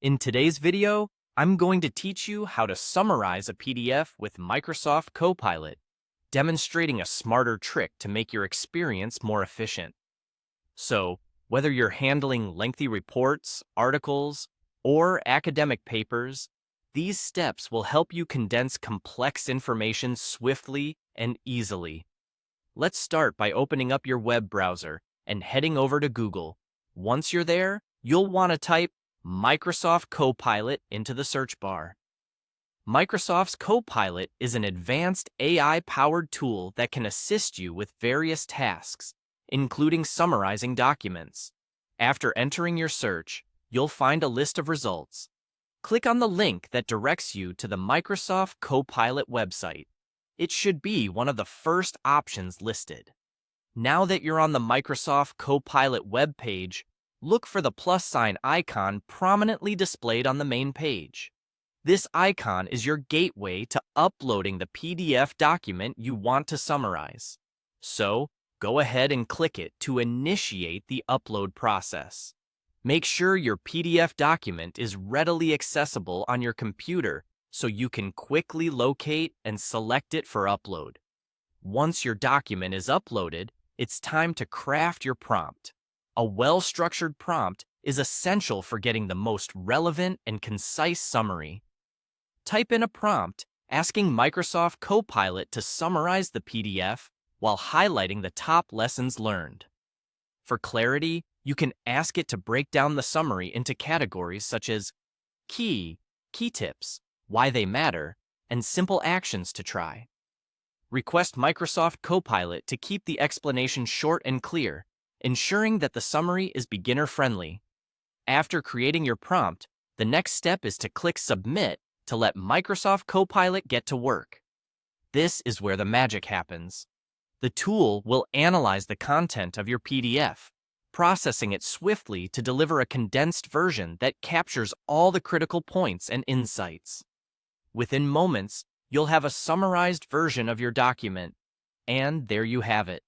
In today's video, I'm going to teach you how to summarize a PDF with Microsoft Copilot, demonstrating a smarter trick to make your experience more efficient. So, whether you're handling lengthy reports, articles, or academic papers, these steps will help you condense complex information swiftly and easily. Let's start by opening up your web browser and heading over to Google. Once you're there, you'll want to type Microsoft Copilot into the search bar. Microsoft's Copilot is an advanced AI-powered tool that can assist you with various tasks, including summarizing documents. After entering your search, you'll find a list of results. Click on the link that directs you to the Microsoft Copilot website. It should be one of the first options listed. Now that you're on the Microsoft Copilot web page, look for the plus sign icon prominently displayed on the main page. This icon is your gateway to uploading the PDF document you want to summarize. So, go ahead and click it to initiate the upload process. Make sure your PDF document is readily accessible on your computer so you can quickly locate and select it for upload. Once your document is uploaded, it's time to craft your prompt. A well-structured prompt is essential for getting the most relevant and concise summary. Type in a prompt asking Microsoft Copilot to summarize the PDF while highlighting the top lessons learned. For clarity, you can ask it to break down the summary into categories such as key tips, why they matter, and simple actions to try. Request Microsoft Copilot to keep the explanation short and clear, ensuring that the summary is beginner-friendly. After creating your prompt, the next step is to click Submit to let Microsoft Copilot get to work. This is where the magic happens. The tool will analyze the content of your PDF, processing it swiftly to deliver a condensed version that captures all the critical points and insights. Within moments, you'll have a summarized version of your document, and there you have it.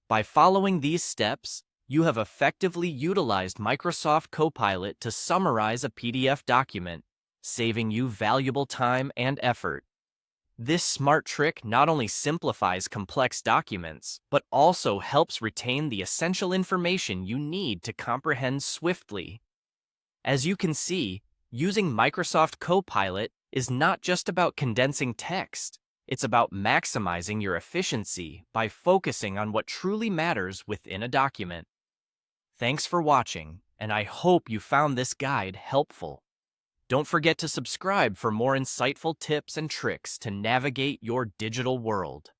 By following these steps, you have effectively utilized Microsoft Copilot to summarize a PDF document, saving you valuable time and effort. This smart trick not only simplifies complex documents, but also helps retain the essential information you need to comprehend swiftly. As you can see, using Microsoft Copilot is not just about condensing text. It's about maximizing your efficiency by focusing on what truly matters within a document. Thanks for watching, and I hope you found this guide helpful. Don't forget to subscribe for more insightful tips and tricks to navigate your digital world.